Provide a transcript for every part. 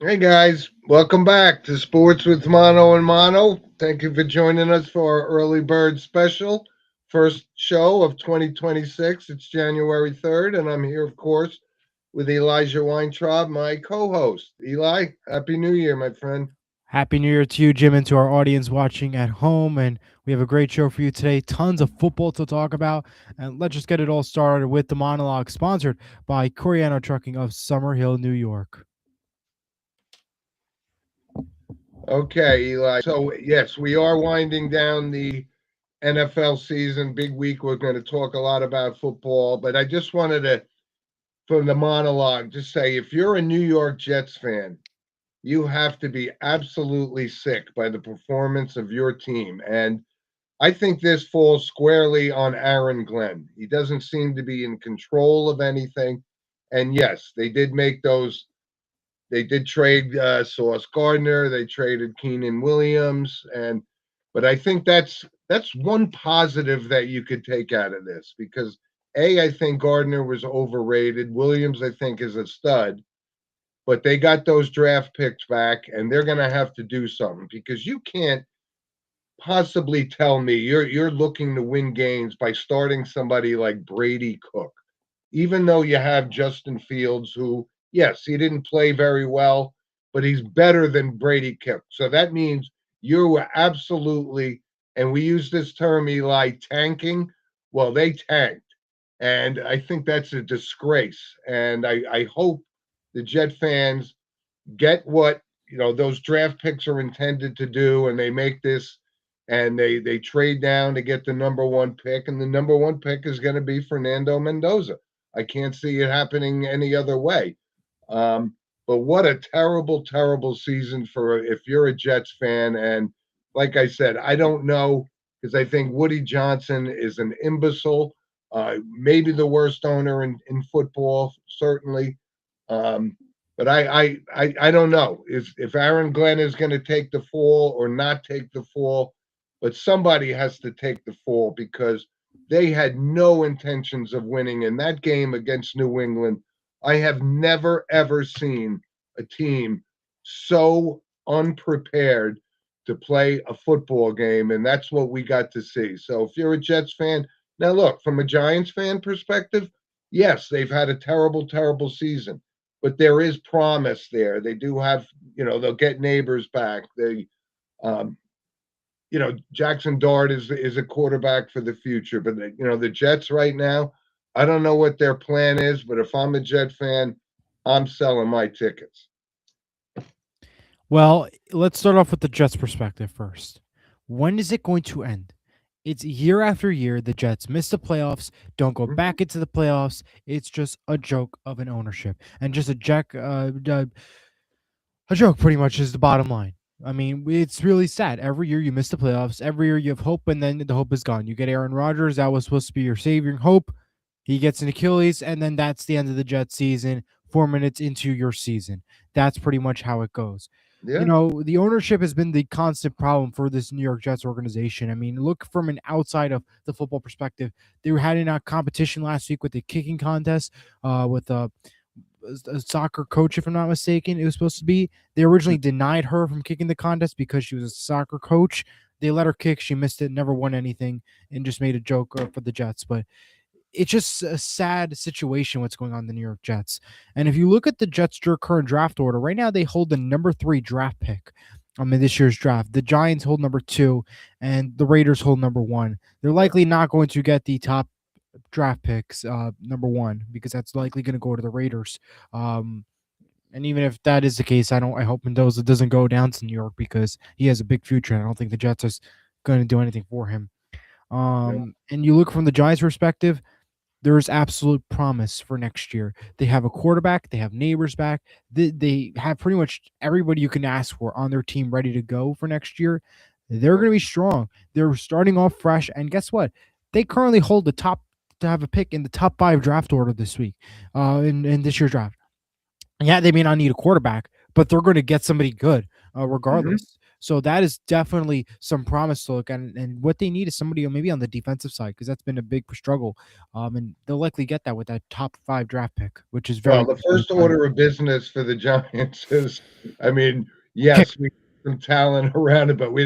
Hey guys, welcome back to Sports with Mono and Mono. Thank you for joining us for our early bird special. First show of 2026. It's January 3rd, and I'm here, of course, with Elijah Weintraub, my co host. Eli, Happy New Year, my friend. Happy New Year to you, Jim, and to our audience watching at home. And we have a great show for you today. Tons of football to talk about. And let's just get it all started with the monologue sponsored by Coriano Trucking of Summerhill, New York. Okay, Eli. So, yes, we are winding down the NFL season. Big week. We're going to talk a lot about football, but I just wanted to, from the monologue, just say if you're a New York Jets fan, you have to be absolutely sick by the performance of your team. And I think this falls squarely on Aaron Glenn. He doesn't seem to be in control of anything. And yes, they did trade Sauce Gardner, they traded Keenan Williams, but I think that's one positive that you could take out of this because I think Gardner was overrated. Williams, I think, is a stud, but they got those draft picks back and they're going to have to do something because you can't possibly tell me you're looking to win games by starting somebody like Brady Cook, even though you have Justin Fields, who, yes, he didn't play very well, but he's better than Brady Cook. So that means you were absolutely, and we use this term, Eli, tanking. Well, they tanked. And I think that's a disgrace. And I hope the Jet fans get what those draft picks are intended to do, and they make this and they trade down to get the number one pick, and the number one pick is going to be Fernando Mendoza. I can't see it happening any other way. But what a terrible, terrible season for if you're a Jets fan. And like I said, I don't know because I think Woody Johnson is an imbecile, maybe the worst owner in football, certainly. Um, but I don't know if Aaron Glenn is going to take the fall or not take the fall, but somebody has to take the fall because they had no intentions of winning in that game against New England. I have never ever seen a team so unprepared to play a football game, and that's what we got to see. So if you're a Jets fan, now look, from a Giants fan perspective, yes, they've had a terrible, terrible season, but there is promise there. They do have, they'll get neighbors back. Um, Jackson Dart is a quarterback for the future, but the Jets right now, I don't know what their plan is, but if I'm a Jet fan, I'm selling my tickets. Well, let's start off with the Jets' perspective first. When is it going to end? It's year after year. The Jets miss the playoffs, don't go Mhm. back into the playoffs. It's just a joke of an ownership and just a joke, pretty much, is the bottom line. I mean, it's really sad. Every year you miss the playoffs. Every year you have hope, and then the hope is gone. You get Aaron Rodgers. That was supposed to be your saving hope. He gets an Achilles, and then that's the end of the Jets season. 4 minutes into your season. That's pretty much how it goes. Yeah. The ownership has been the constant problem for this New York Jets organization. I mean, look from an outside of the football perspective. They were having a competition last week with the kicking contest, with a soccer coach, if I'm not mistaken. It was supposed to be. They originally denied her from kicking the contest because she was a soccer coach. They let her kick. She missed it, never won anything, and just made a joke for the Jets. But it's just a sad situation what's going on in the New York Jets. And if you look at the Jets' current draft order, right now they hold the number 3 draft pick. In this year's draft, the Giants hold number 2, and the Raiders hold number 1. They're likely not going to get the top draft picks, number 1, because that's likely going to go to the Raiders. Um, and even if that is the case, I hope Mendoza doesn't go down to New York because he has a big future, and I don't think the Jets is going to do anything for him. Yeah. And you look from the Giants' perspective, there is absolute promise for next year. They have a quarterback, they have neighbors back, they have pretty much everybody you can ask for on their team ready to go for next year. They're going to be strong. They're starting off fresh, and guess what? They currently hold the top to have a pick in the top 5 draft order this week, in this year's draft. Yeah, they may not need a quarterback, but they're going to get somebody good, Hmm. regardless. So that is definitely some promise to look at. And what they need is somebody maybe on the defensive side, because that's been a big struggle. And they'll likely get that with that top 5 draft pick, which is Well, very the good for the first Giants. order of business for the Giants is, I mean, Kick yes, we have some talent around it, but we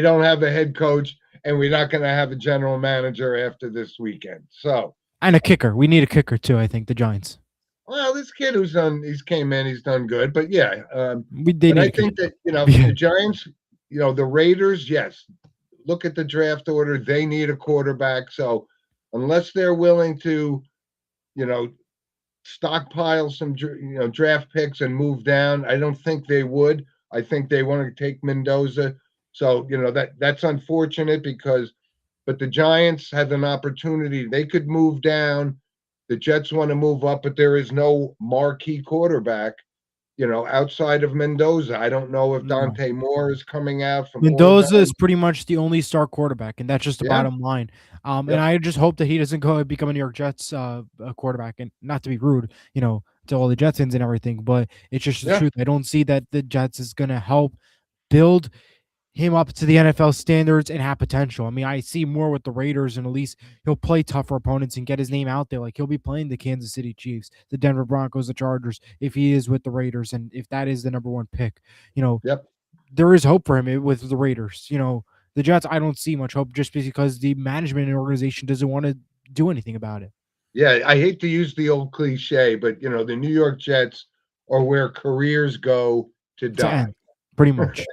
don't have a head coach, and we're not going to have a general manager after this weekend. So, and a kicker. We need a kicker too. I think the Giants. well, this kid he's came in, he's done good, but yeah, They but need I a kicker. think that Yeah. the Giants, the Raiders, yes, look at the draft order, they need a quarterback. So, unless they're willing to, you know, stockpile some draft picks and move down. I don't think they would. I think they want to take Mendoza. So that's unfortunate but the Giants have an opportunity. They could move down. The Jets want to move up, but there is no marquee quarterback, outside of Mendoza. I don't know if No. Dante Moore is coming out from Mendoza is Oregon. pretty much the only star quarterback, and that's just the Yeah. bottom line. And Yep. I just hope that he doesn't go and become a New York Jets quarterback. And not to be rude, to all the Jets fans and everything, but it's just the Yeah. truth. I don't see that the Jets is going to help build him up to the NFL standards and have potential. I mean, I see more with the Raiders, and at least he'll play tougher opponents and get his name out there. Like he'll be playing the Kansas City Chiefs, the Denver Broncos, the Chargers, if he is with the Raiders, and if that is the number one pick. Yep. There is hope for him with the Raiders. The Jets, I don't see much hope just because the management and organization doesn't want to do anything about it. Yeah, I hate to use the old cliche, but the New York Jets are where careers go to To die, end, pretty much.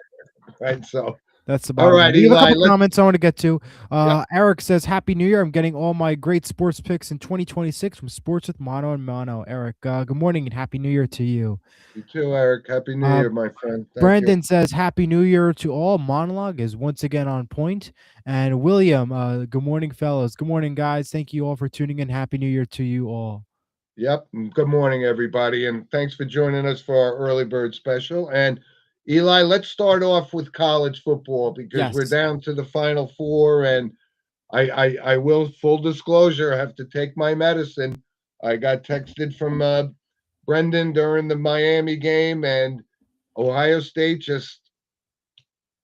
right? So, That's the all bottom line. right, We have a Eli, couple comments I want to get to. yeah, Eric says, Happy New Year. I'm getting all my great sports picks in 2026 from Sports with Mono and Mono. Eric, good morning and Happy New Year to you. you too, Eric. Happy New Uh, Year, my friend. Thank you. Brandon says, Happy New Year to all. Monologue is once again on point. And William, good morning, fellas. Good morning, guys. Thank you all for tuning in. Happy New Year to you all. Yep. Good morning, everybody, and thanks for joining us for our early bird special. And Eli, let's start off with college football because we're Yes. down to the Final Four, and I will, full disclosure, have to take my medicine. I got texted from Brendan during the Miami game, and Ohio State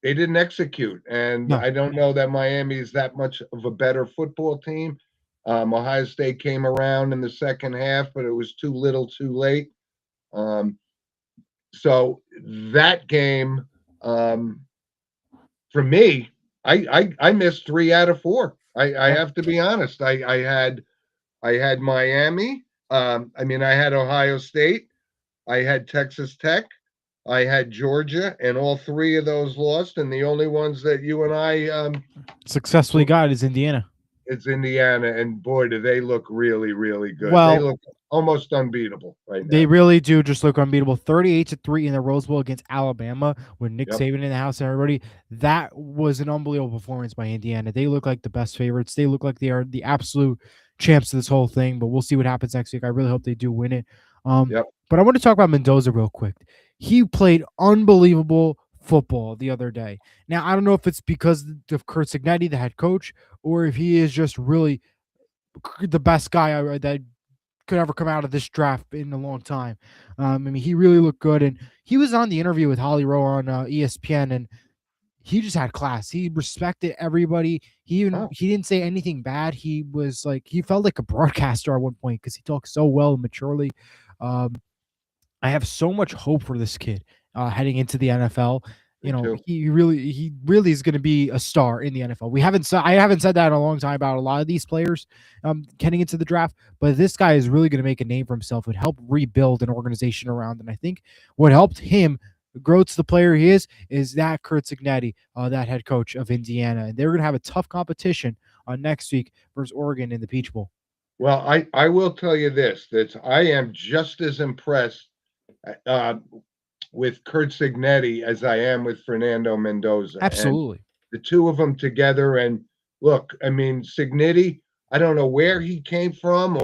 they didn't execute. And No. I don't know that Miami is that much of a better football team. Ohio State came around in the second half, but it was too little, too late. So that game, for me, I missed 3 out of 4. I Yeah. have to be honest. I had Miami. I had Ohio State. I had Texas Tech. I had Georgia, and all 3 of those lost. And the only ones that you and I Successfully got is Indiana. it's Indiana. And boy, do they look really, really good. They Well, look almost unbeatable right they now. really do just look unbeatable. 38-3 in the Rose Bowl against Alabama with Nick Yep. Saban in the house and everybody. That was an unbelievable performance by Indiana. They look like the best favorites. They look like they are the absolute champs of this whole thing, but we'll see what happens next week. I really hope they do win it. Yep. But I want to talk about Mendoza real quick. He played unbelievable football the other day. Now, I don't know if it's because of Curt Cignetti, the head coach, or if he is just really the best guy that could ever come out of this draft in a long time. He really looked good, and he was on the interview with Holly Rowe on ESPN, and he just had class. He respected everybody. He didn't say anything bad. He was like, he felt like a broadcaster at one point because he talked so well and maturely. I have so much hope for this kid heading into the NFL. Me too. He really is going to be a star in the NFL. I haven't said that in a long time about a lot of these players getting into the draft, but this guy is really going to make a name for himself and help rebuild an organization around. And I think what helped him grow to the player he is that Curt Cignetti, that head coach of Indiana, and they're going to have a tough competition next week versus Oregon in the Peach Bowl. Well, I will tell you this, that I am just as impressed with Curt Cignetti as I am with Fernando Mendoza. Absolutely. And the two of them together. And look, Cignetti, I don't know where he came from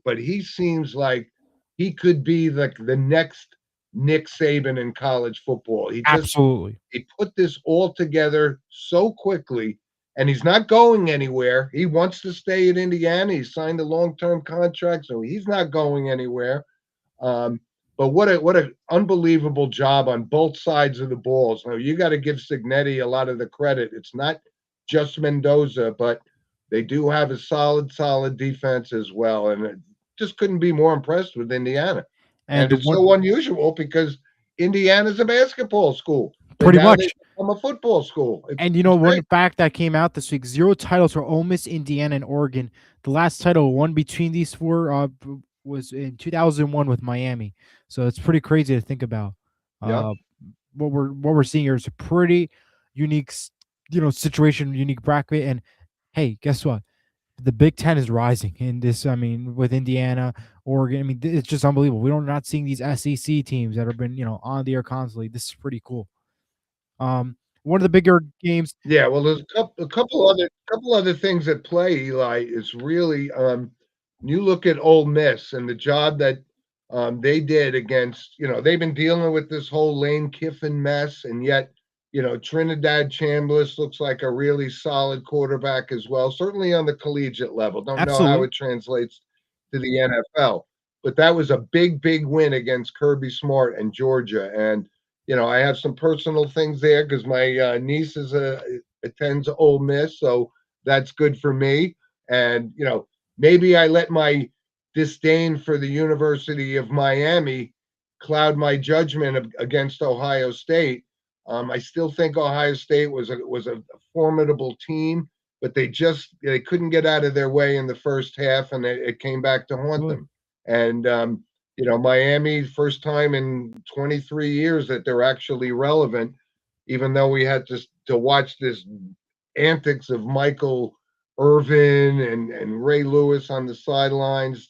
but he seems like he could be the next Nick Saban in college football. Absolutely. He put this all together so quickly, and he's not going anywhere. He wants to stay at Indiana. He signed a long-term contract, so he's not going anywhere. But what a unbelievable job on both sides of the ball. So you got to give Signetti a lot of the credit. It's not just Mendoza, but they do have a solid defense as well. And I just couldn't be more impressed with Indiana. And And the it's one so unusual because Indiana's a basketball school, but pretty now they much. become a football school. And you know, It's one great. fact that came out this week: zero titles for Ole Miss, Indiana, and Oregon. The last title won between these four was in 2001 with Miami. So it's pretty crazy to think about. Yeah. Uh, what we're seeing here is a pretty unique, situation, unique bracket. And hey, guess what? The Big Ten is rising in this. I mean, with Indiana, Oregon. I mean, it's just unbelievable. We don't not seeing these SEC teams that have been on the air constantly. This is pretty cool. One of the bigger games. Yeah, well, there's a couple other things at play, Eli, is really, you look at Ole Miss and the job that, they did against, they've been dealing with this whole Lane Kiffin mess, and yet, Trinidad Chambliss looks like a really solid quarterback as well, certainly on the collegiate level. Don't know how Absolutely. it translates to the NFL, but that was a big win against Kirby Smart and Georgia, and I have some personal things there because my niece attends Ole Miss, so that's good for me. And maybe I let my disdain for the University of Miami cloud my judgment against Ohio State. I still think Ohio State was a formidable team, but they couldn't get out of their way in the first half, and it came back to haunt Absolutely. them. And Miami, first time in 23 years that they're actually relevant, even though we had to watch this antics of Michael Irvin and Ray Lewis on the sidelines,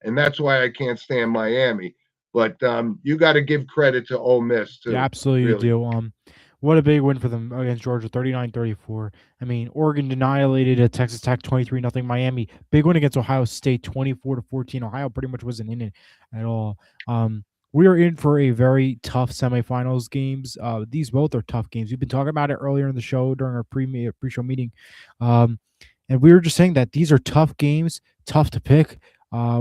and that's why I can't stand Miami. But you got to give credit to Ole Miss Yeah, too, absolutely really. do. What a big win for them against Georgia, 39-34. I mean, Oregon annihilated at Texas Tech 23-0. Miami, big win against Ohio State 24-14. Ohio pretty much wasn't in it at all. We are in for a very tough semifinals games. These both are tough games. We've been talking about it earlier in the show during our pre-show meeting. Um, and we were just saying that these are tough games, tough to pick.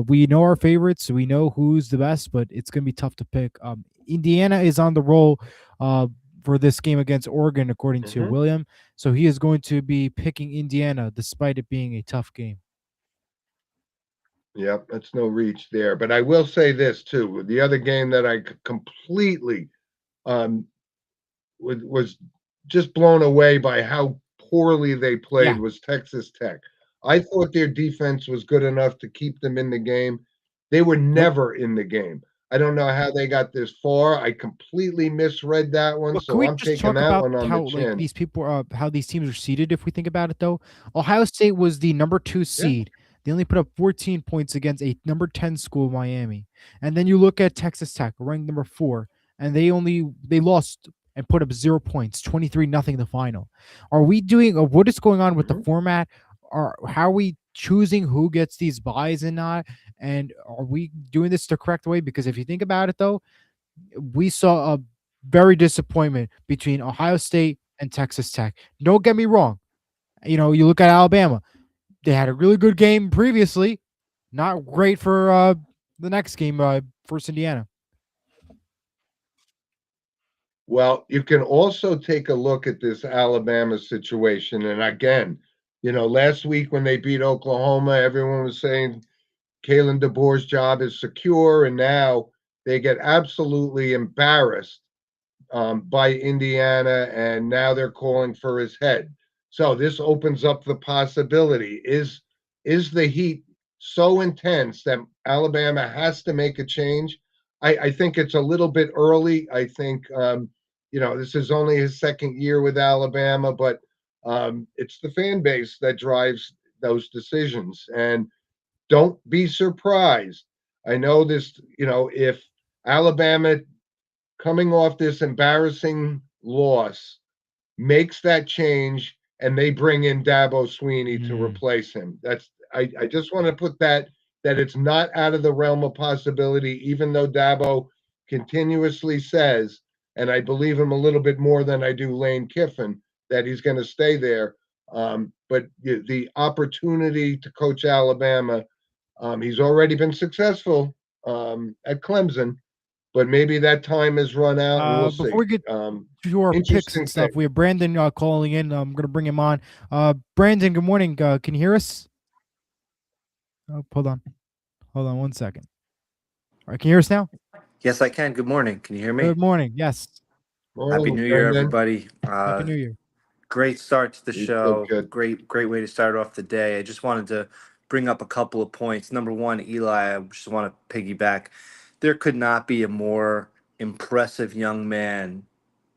We know our favorites, we know who's the best, but it's going to be tough to pick. Indiana is on the roll for this game against Oregon, according to Hmm. William. So he is going to be picking Indiana despite it being a tough game. Yep, that's no reach there. But I will say this too: the other game that I completely um, was just blown away by how poorly they Yeah. played was Texas Tech. I thought their defense was good enough to keep them in the game. They were Nope. never in the game. I don't know how they got this far. I completely misread that one, But can so we I'm just taking talk that about one on the how like chin. these people how these teams are seeded if we think about it though? Ohio State was the number 2 Yeah. seed. They only put up 14 points against a number 10 school, Miami. And then you look at Texas Tech, ranked number 4, and they lost and put up 0 points, 23 nothing the final. Are we doing what is going on with the Mhm. format? Are how are we choosing who gets these buys and not? And are we doing this the correct way? Because if you think about it though, we saw a very disappointment between Ohio State and Texas Tech. Don't get me wrong. You look at Alabama. They had a really good game previously. Not great for the next game versus Indiana. Well, you can also take a look at this Alabama situation. And again, last week when they beat Oklahoma, everyone was saying Kalen DeBoer's job is secure, and now they get absolutely embarrassed by Indiana, and now they're calling for his head. So this opens up the possibility: is the heat so intense that Alabama has to make a change? I think it's a little bit early. I think this is only his second year with Alabama, but it's the fan base that drives those decisions, and don't be surprised. I know this, if Alabama coming off this embarrassing loss makes that change and they bring in Dabo Sweeney to Mm, replace him. I just want to put that it's not out of the realm of possibility, even though Dabo continuously says, and I believe him a little bit more than I do Lane Kiffin, that he's going to stay there. But the opportunity to coach Alabama, he's already been successful at Clemson, but maybe that time has run out, and we'll Before see. we get to our picks Interesting and stuff, thing. we have Brandon calling in. I'm gonna bring him on. Brandon, good morning. Can you hear us? Oh, hold on 1 second. All right, can you hear us now? Yes, I can. Good morning. Can you hear me? Good morning. Yes. Happy Morning, New Year, Brendan. everybody. Happy New Year. Great start to the You said show. good. Great way to start off the day. I just wanted to bring up a couple of points. Number one, Eli, I just want to piggyback. There could not be a more impressive young man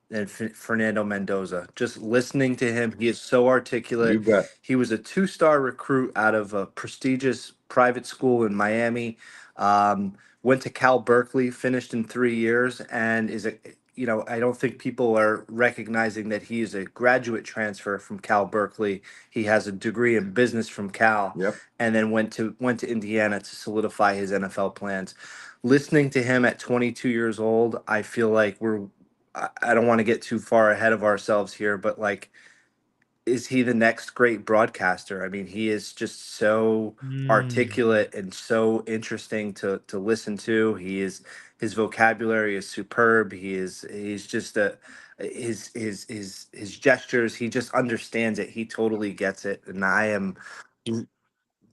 than Fernando Mendoza. Just listening to him, he is so You articulate. bet. He was a two-star recruit out of a prestigious private school in Miami. Went to Cal Berkeley, finished in 3 years, and is a I don't think people are recognizing that he is a graduate transfer from Cal Berkeley. He has a degree in business from Cal, Yep. and then went to Indiana to solidify his NFL plans. Listening to him at 22 years old, I feel like I don't want to get too far ahead of ourselves here, but like, is he the next great broadcaster? I mean, he is just so Mm, articulate and so interesting to listen to. His vocabulary is superb. He's just a his gestures. He just understands it. He totally gets it, and I am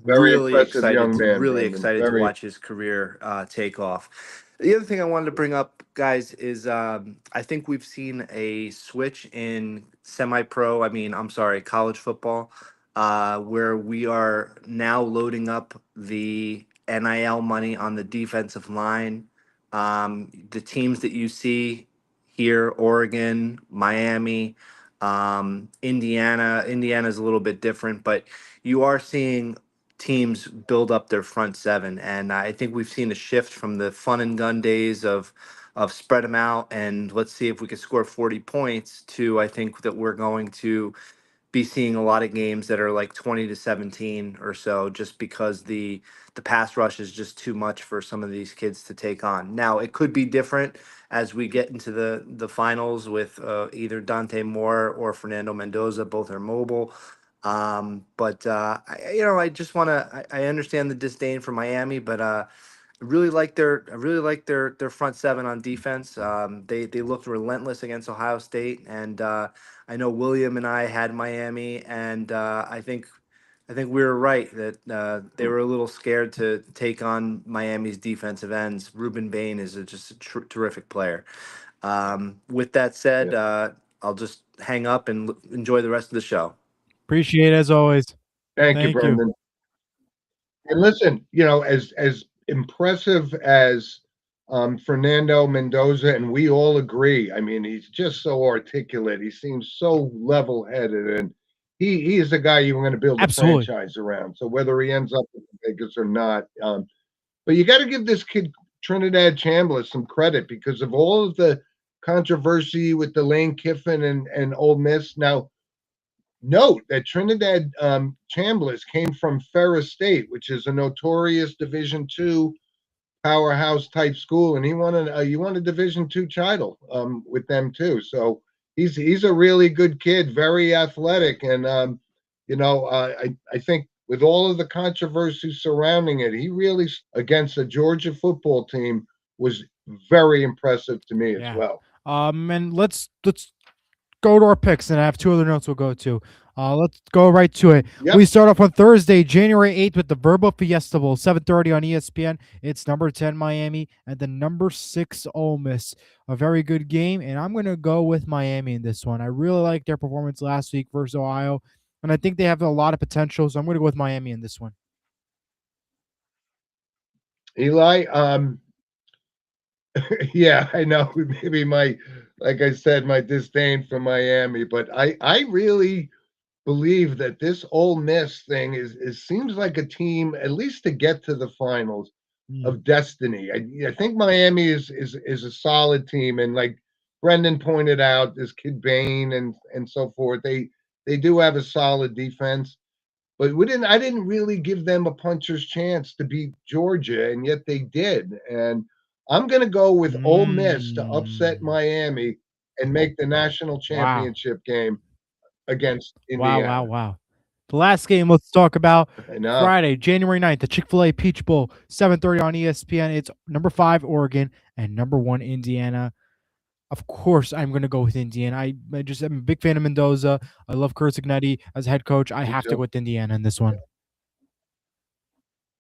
Very impressive young man, really Brendan. excited to Very. watch his career take off. The other thing I wanted to bring up, guys, is I think we've seen a switch in semi-pro. I mean, I'm sorry, college football, where we are now loading up the NIL money on the defensive line. The teams that you see here, Oregon, Miami, Indiana. Indiana's a little bit different, but you are seeing teams build up their front seven, and I think we've seen a shift from the fun and gun days of spread them out and let's see if we can score 40 points to I think that we're going to be seeing a lot of games that are like 20-17 or so, just because the pass rush is just too much for some of these kids to take on. Now it could be different as we get into the finals with either Dante Moore or Fernando Mendoza. Both are mobile. But I just want to. I understand the disdain for Miami, but I really like their front seven on defense. They looked relentless against Ohio State, and I know William and I had Miami, and I think we were right that they were a little scared to take on Miami's defensive ends. Ruben Bain is just a terrific player. With that Yeah. said, I'll just hang up and enjoy the rest of the show. appreciate it as always. Thank you, Thank you. Brendan. And listen, as impressive as Fernando Mendoza, and we all agree. I mean, he's just so articulate. He seems so level-headed, and he is a guy you're going to build a Absolutely. franchise around. So whether he ends up in Vegas or not, but you got to give this kid Trinidad Chambliss some credit because of all of the controversy with the Lane Kiffin and Ole Miss. Now, note that Trinidad Chambliss came from Ferris State, which is a notorious Division II powerhouse type school, and he won a Division II title with them too. So he's a really good kid, very athletic, and I think with all of the controversy surrounding it, he really against a Georgia football team was very impressive to me as Yeah. well. And let's go to our picks, and I have two other notes we'll go to. Let's go right to it. Yep. We start off on Thursday, January 8th with the Verbo Fiesta Bowl, 7:30 on ESPN. It's number 10 Miami and the number 6 Ole Miss. A very good game, and I'm going to go with Miami in this one. I really like their performance last week versus Ohio, and I think they have a lot of potential, so I'm going to go with Miami in this one. Eli, yeah, I know maybe like I said, my disdain for Miami, but I really believe that this Ole Miss thing is seems like a team, at least to get to the finals, Mm. of destiny. I think Miami is a solid team, and like Brendan pointed out, this kid Bain and so forth, they do have a solid defense, but I didn't really give them a puncher's chance to beat Georgia, and yet they did. And I'm going to go with Ole Miss to upset Mm. Miami and make the national Wow. championship game against Wow, wow, Indiana. wow. The last game let's talk about I know. Friday, January 9th, the Chick-fil-A Peach Bowl, 7:30 on ESPN. It's number 5 Oregon and number 1 Indiana. Of course, I'm going to go with Indiana. I'm a big fan of Mendoza. I love Kurt Ignetti as head coach. I Me have to too. go with Indiana in this one.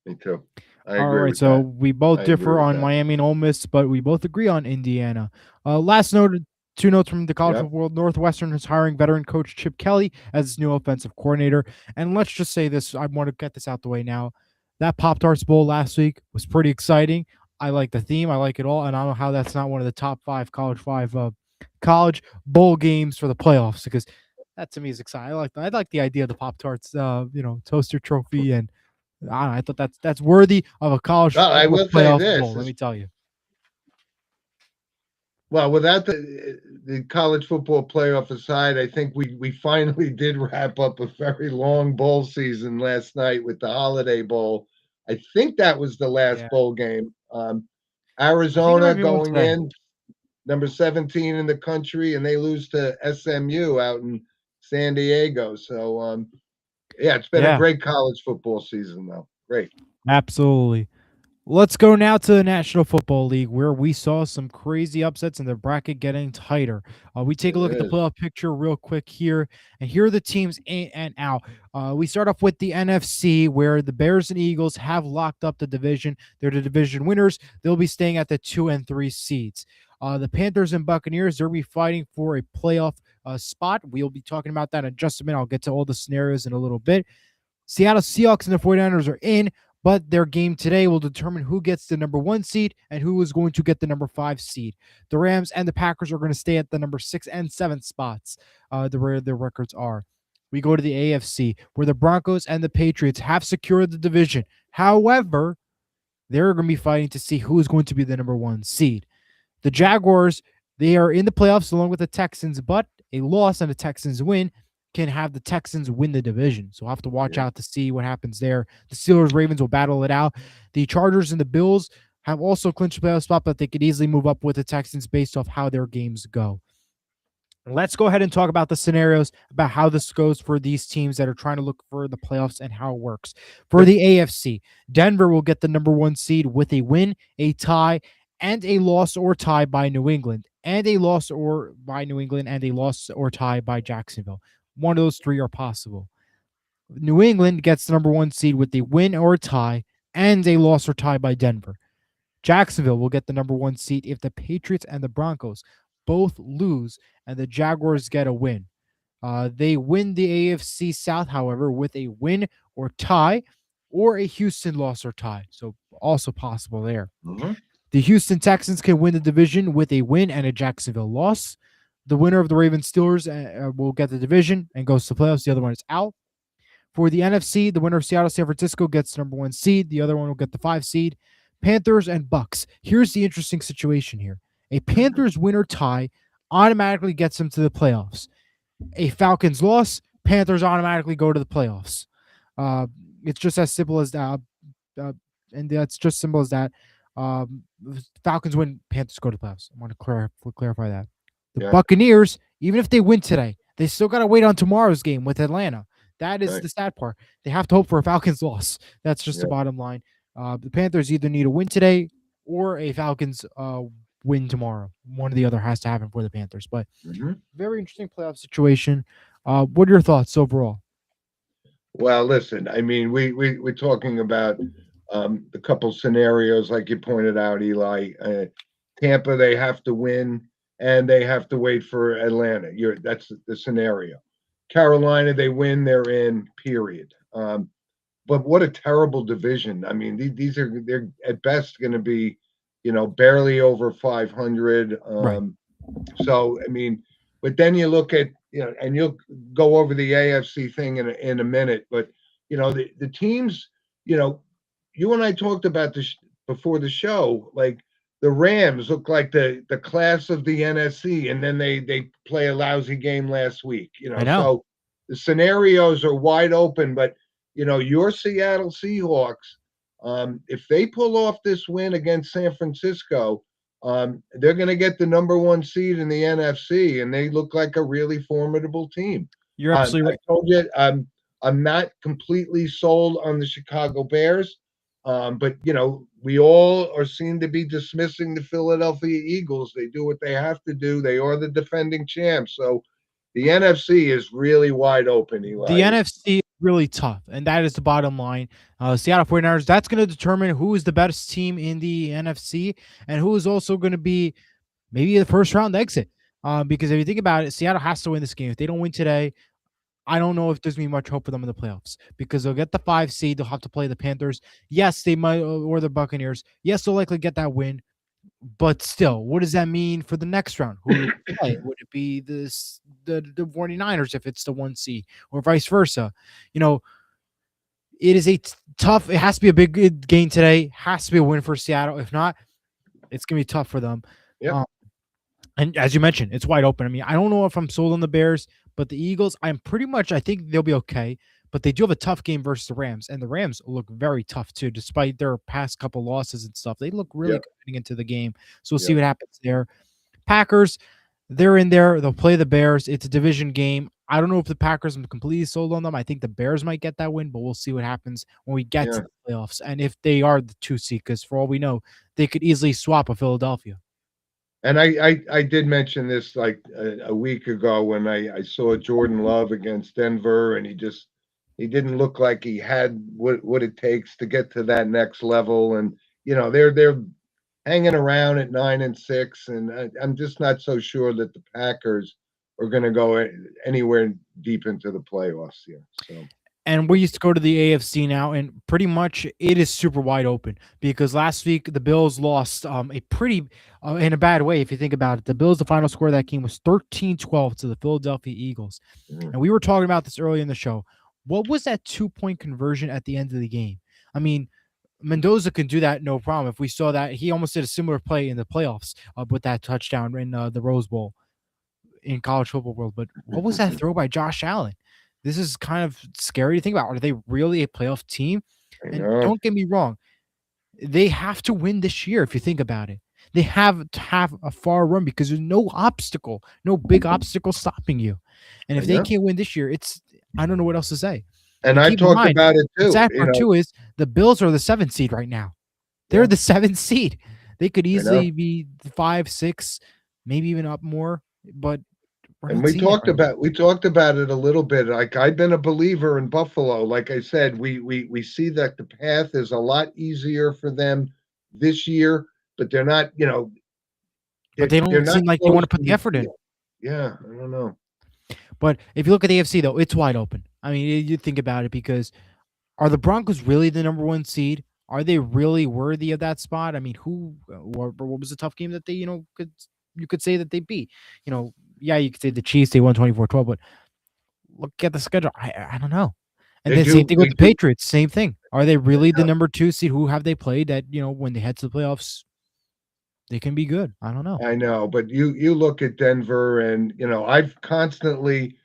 Me too. I All agree right, with so that. we both I agree differ with on that. Miami and Ole Miss, but we both agree on Indiana. Last note, 2 notes from the college Yep. football world. Northwestern is hiring veteran coach Chip Kelly as its new offensive coordinator. And let's just say this, I want to get this out the way now. That Pop-Tarts Bowl last week was pretty exciting. I like the theme. I like it all. And I don't know how that's not one of the top 5 college bowl games for the playoffs, because that to me is exciting. I like the idea of the Pop-Tarts, toaster trophy, and I don't know, I thought that's worthy of a college Well, I football will say playoff this bowl. Let is me tell you. well, without the college football playoff aside, I think we finally did wrap up a very long bowl season last night with the Holiday Bowl. I think that was the last Yeah, bowl game. I think it might Arizona be one going today. in number 17 in the country, and they lose to SMU out in San Diego. So, yeah, it's been a Yeah, great college football season, though. Great. absolutely. Let's go now to the National Football League, where we saw some crazy upsets and the bracket getting tighter. We take a look at It the is. playoff picture real quick here, and here are the teams in and out. We start off with the NFC, where the Bears and Eagles have locked up the division. They're the division winners. They'll be staying at the 2 and 3 seeds. The Panthers and Buccaneers, they'll be fighting for a playoff spot. We'll be talking about that in just a minute. I'll get to all the scenarios in a little bit. Seattle Seahawks and the 49ers are in, but their game today will determine who gets the number 1 seed and who is going to get the number 5 seed. The Rams and the Packers are going to stay at the number 6 and 7 spots, where their records are. We go to the AFC, where the Broncos and the Patriots have secured the division. However, they're going to be fighting to see who is going to be the number 1 seed. The Jaguars, they are in the playoffs along with the Texans, but a loss and a Texans win can have the Texans win the division. So I'll have to watch Yeah. out to see what happens there. The Steelers, Ravens will battle it out. The Chargers and the Bills have also clinched a playoff spot, but they could easily move up with the Texans based off how their games go. Let's go ahead and talk about the scenarios about how this goes for these teams that are trying to look for the playoffs and how it works. For the AFC, Denver will get the number 1 seed with a win, a tie, and a loss or tie by New England, and a loss or by New England and a loss or tie by Jacksonville. One of those 3 are possible. New England gets the number 1 seed with a win or a tie and a loss or tie by Denver. Jacksonville will get the number 1 seed if the Patriots and the Broncos both lose and the Jaguars get a win. They win the AFC South, however, with a win or tie or a Houston loss or tie. So also possible there. Mhm. The Houston Texans can win the division with a win and a Jacksonville loss. The winner of the Ravens Steelers will get the division and goes to playoffs. The other one is out. For the NFC, the winner of Seattle San Francisco gets the number 1 seed. The other one will get the 5 seed. Panthers and Bucks. Here's the interesting situation here. A Panthers winner tie automatically gets them to the playoffs. A Falcons loss, Panthers automatically go to the playoffs. It's just as simple as that. And that's just simple as that. Falcons win, Panthers go to the playoffs. I want to clarify that. The Yeah. Buccaneers, even if they win today, they still got to wait on tomorrow's game with Atlanta. That is Right. the sad part. They have to hope for a Falcons loss. That's just the Yeah. bottom line. The Panthers either need a win today or a Falcons win tomorrow. One or the other has to happen for the Panthers. But Mhm. very interesting playoff situation. What are your thoughts overall? Well, listen, I mean, we're talking about the couple scenarios, like you pointed out, Eli. Tampa, they have to win, and they have to wait for Atlanta. That's the scenario. Carolina, they win, they're in. Period. But what a terrible division. I mean, they're at best going to be, barely over 500. Right. So I mean, but then you look at and you'll go over the AFC thing in a minute. But the teams, you and I talked about this before the show. Like the Rams look like the class of the NFC, and then they play a lousy game last week. I know. So the scenarios are wide open. But your Seattle Seahawks, if they pull off this win against San Francisco. They're going to get the number 1 seed in the NFC, and they look like a really formidable team. You're absolutely I right. told you, I'm not completely sold on the Chicago Bears. But we all are seem to be dismissing the Philadelphia Eagles. They do what they have to do. They are the defending champs. So the NFC is really wide open, The Eli. NFC is really tough, and that is the bottom line. Seattle 49ers, that's going to determine who is the best team in the NFC and who is also going to be maybe the first round exit. Because if you think about it, Seattle has to win this game. If they don't win today, I don't know if there's gonna be much hope for them in the playoffs because they'll get the 5 seed. They'll have to play the Panthers. Yes, they might, or the Buccaneers. Yes, they'll likely get that win. But still, what does that mean for the next round? Who would it play? Would it be the 49ers if it's the 1 seed or vice versa? You know, it is a tough, it has to be a big game today. Has to be a win for Seattle. If not, it's going to be tough for them. Yep. And as you mentioned, it's wide open. I mean, I don't know if I'm sold on the Bears, but the Eagles, I think they'll be okay. But they do have a tough game versus the Rams, and the Rams look very tough too, despite their past couple losses and stuff. They look really Yep. good getting into the game. So we'll see Yep. what happens there. Packers, they're in there. They'll play the Bears. It's a division game. I don't know if the Packers, I'm completely sold on them. I think the Bears might get that win, but we'll see what happens when we get Yeah. to the playoffs. And if they are the 2 seed, because for all we know, they could easily swap a Philadelphia. And I did mention this like a week ago when I saw Jordan Love against Denver, and he didn't look like he had what it takes to get to that next level. And they're hanging around at 9-6, and I'm just not so sure that the Packers are going to go anywhere deep into the playoffs here. So. And we used to go to the AFC now, and pretty much it is super wide open because last week the Bills lost a pretty in a bad way. If you think about it, the Bills, the final score of that game was 13-12 to the Philadelphia Eagles. And we were talking about this earlier in the show. What was that 2-point conversion at the end of the game? I mean, Mendoza can do that no problem. If we saw that, he almost did a similar play in the playoffs with that touchdown in the Rose Bowl in college football world. But what was that throw by Josh Allen? This is kind of scary to think about. Are they really a playoff team? And don't get me wrong, they have to win this year if you think about it. They have to have a far run because there's no obstacle, no big obstacle stopping you. And if they can't win this year, I don't know what else to say. And I talked about it too. The sad part too is the Bills are the 7th seed right now. They're the 7th seed. They could easily be 5, 6, maybe even up more. But and we talked about it a little bit. Like I've been a believer in Buffalo. Like I said, we see that the path is a lot easier for them this year, but they're not. But they don't seem like they want to put the effort in. Yeah, I don't know. But if you look at the AFC though, it's wide open. I mean, you think about it because are the Broncos really the number 1 seed? Are they really worthy of that spot? I mean, what was the tough game that they you could say that they beat? Yeah, you could say the Chiefs, they won 24-12, but look at the schedule. I don't know. And then same thing with the Patriots, same thing. Are they really the number 2 seed? Who have they played that, when they head to the playoffs, they can be good? I don't know. I know, but you look at Denver and, I've constantly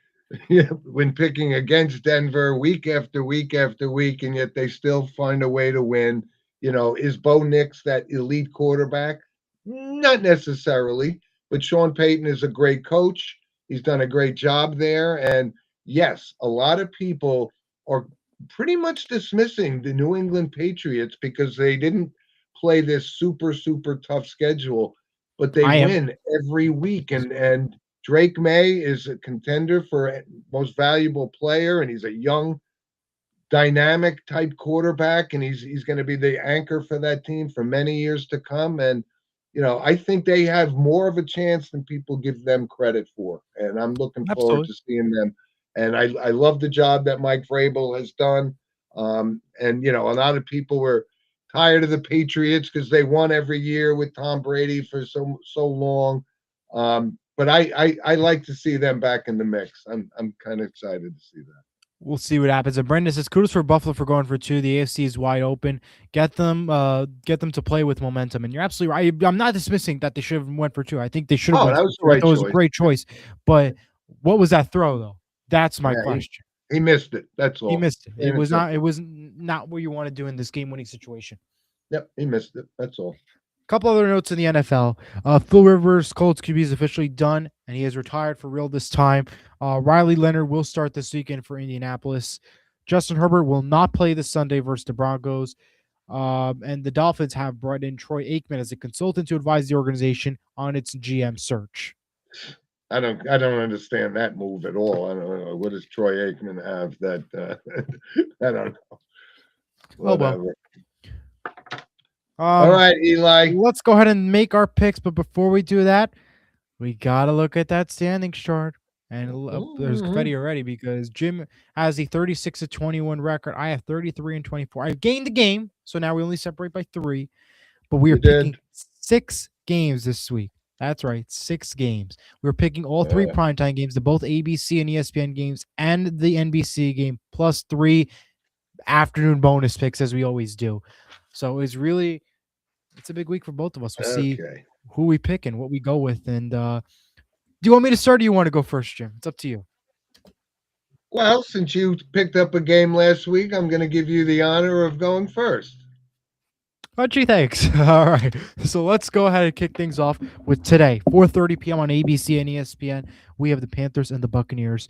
been picking against Denver week after week after week, and yet they still find a way to win. Is Bo Nix that elite quarterback? Not necessarily. But Sean Payton is a great coach. He's done a great job there. And yes, a lot of people are pretty much dismissing the New England Patriots because they didn't play this super, super tough schedule, but they win every week. And Drake May is a contender for most valuable player, and he's a young, dynamic type quarterback, and he's going to be the anchor for that team for many years to come. And I think they have more of a chance than people give them credit for, and I'm looking forward to seeing them. And I love the job that Mike Vrabel has done. And a lot of people were tired of the Patriots because they won every year with Tom Brady for so long. But I like to see them back in the mix. I'm kind of excited to see that. We'll see what happens. And Brendan says, kudos for Buffalo for going for 2. The AFC is wide open. Get them to play with momentum. And you're absolutely right. I'm not dismissing that they should have went for 2. I think they should have. That was the right choice. It was a great choice. But what was that throw though? That's my question. He missed it. That's all. He missed it. It was not what you want to do in this game-winning situation. Yep, he missed it. That's all. Couple other notes in the NFL. Phil Rivers, Colts QB, is officially done, and he is retired for real this time. Riley Leonard will start this weekend for Indianapolis. Justin Herbert will not play this Sunday versus the Broncos. And the Dolphins have brought in Troy Aikman as a consultant to advise the organization on its GM search. I don't understand that move at all. I don't know. What does Troy Aikman have that I don't know. Whatever. All right, Eli. Let's go ahead and make our picks, but before we do that, we gotta look at that standings chart. And there's confetti already because Jim has a 36-21 record. I have 33-24. I've gained the game, so now we only separate by 3. But we are picking 6 games this week. That's right, 6 games. We're picking all 3 primetime games, the both ABC and ESPN games, and the NBC game, plus 3 afternoon bonus picks as we always do. So it's a big week for both of us. We'll see who we pick and what we go with. And do you want me to start or do you want to go first, Jim? It's up to you. Well, since you picked up a game last week, I'm going to give you the honor of going first. Oh, gee, thanks. All right. So let's go ahead and kick things off with today, 4:30 p.m. on ABC and ESPN. We have the Panthers and the Buccaneers.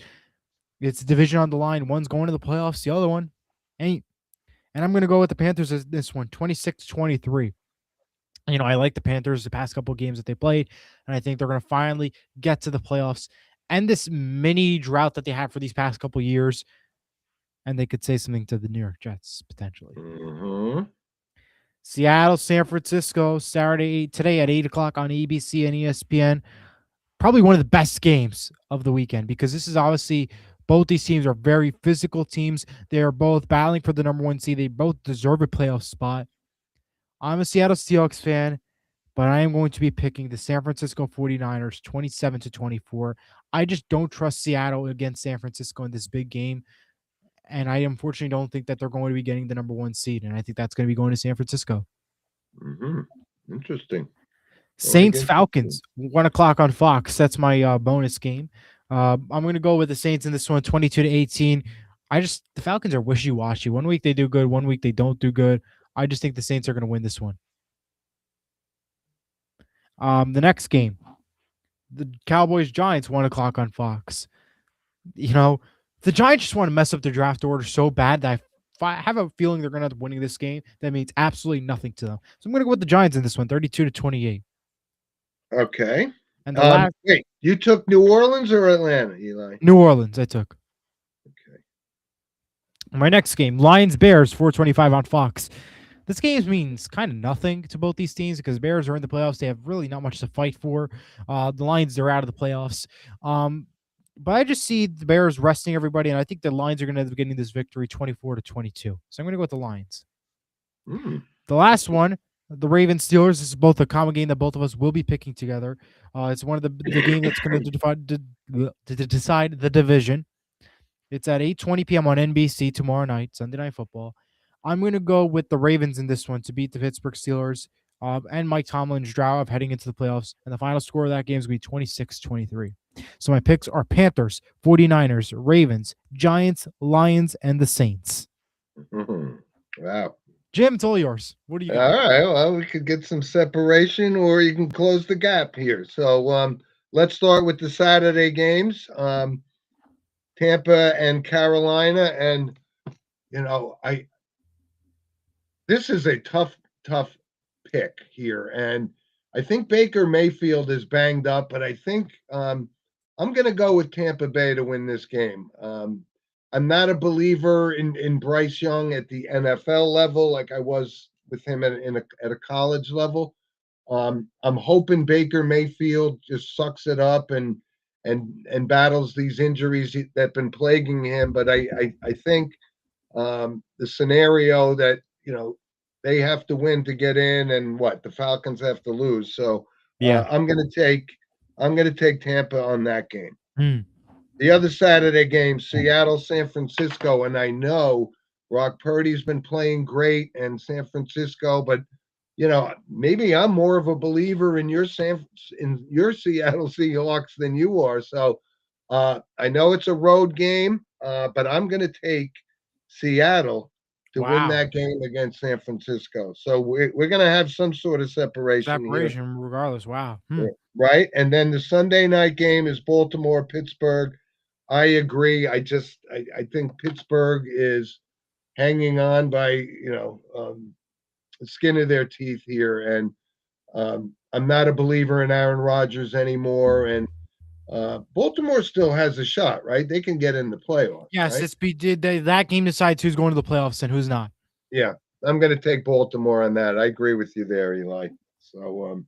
It's a division on the line. One's going to the playoffs. The other one ain't. And I'm going to go with the Panthers as this one, 26-23. I like the Panthers the past couple of games that they played, and I think they're going to finally get to the playoffs and this mini drought that they had for these past couple of years, and they could say something to the New York Jets potentially. Seattle, San Francisco, today at 8 o'clock on ABC and ESPN. Probably one of the best games of the weekend because this is obviously both these teams are very physical teams. They are both battling for the number 1 seed. They both deserve a playoff spot. I'm a Seattle Seahawks fan, but I am going to be picking the San Francisco 49ers 27-24. I just don't trust Seattle against San Francisco in this big game. And I unfortunately don't think that they're going to be getting the number 1 seed. And I think that's going to be going to San Francisco. Interesting. Saints Falcons, 1 o'clock on Fox. That's my bonus game. I'm going to go with the Saints in this one, 22-18. The Falcons are wishy-washy. 1 week they do good, 1 week they don't do good. I just think the Saints are going to win this one. The next game, the Cowboys-Giants, 1 o'clock on Fox. The Giants just want to mess up their draft order so bad that I have a feeling they're going to end up winning this game. That means absolutely nothing to them. So I'm going to go with the Giants in this one, 32-28. Okay. And wait, you took New Orleans or Atlanta, Eli? New Orleans, I took. Okay. My next game, Lions-Bears, 4:25 on Fox. This game means kind of nothing to both these teams because Bears are in the playoffs. They have really not much to fight for. The Lions, they're out of the playoffs. But I just see the Bears resting everybody, and I think the Lions are going to end up getting this victory 24-22. So I'm going to go with the Lions. The last one, the Ravens-Steelers. This is both a common game that both of us will be picking together. It's one of the games that's going to decide the division. It's at 8:20 p.m. on NBC tomorrow night, Sunday Night Football. I'm going to go with the Ravens in this one to beat the Pittsburgh Steelers and Mike Tomlin's drought of heading into the playoffs. And the final score of that game is going to be 26-23. So my picks are Panthers, 49ers, Ravens, Giants, Lions, and the Saints. Wow. Jim, it's all yours. What do you got? All right. Well, we could get some separation or you can close the gap here. So let's start with the Saturday games. Tampa and Carolina. And, this is a tough pick here. And I think Baker Mayfield is banged up, but I think I'm going to go with Tampa Bay to win this game. I'm not a believer in Bryce Young at the NFL level like I was with him at a college level. I'm hoping Baker Mayfield just sucks it up and battles these injuries that have been plaguing him. But I think the scenario that they have to win to get in, and the Falcons have to lose. So I'm gonna take Tampa on that game. The other Saturday game, Seattle, San Francisco, and I know Brock Purdy's been playing great and San Francisco, but maybe I'm more of a believer in your Seattle Seahawks than you are. So I know it's a road game, but I'm gonna take Seattle to win that game against San Francisco. So we're going to have some sort of separation here. Regardless. Wow. Right? And then the Sunday night game is Baltimore-Pittsburgh. I agree. I think Pittsburgh is hanging on by, the skin of their teeth here. And I'm not a believer in Aaron Rodgers anymore. And Baltimore still has a shot, right? They can get in the playoffs, Yes, right? that game decides who's going to the playoffs and who's not. Yeah, I'm going to take Baltimore on that. I agree with you there, Eli. So,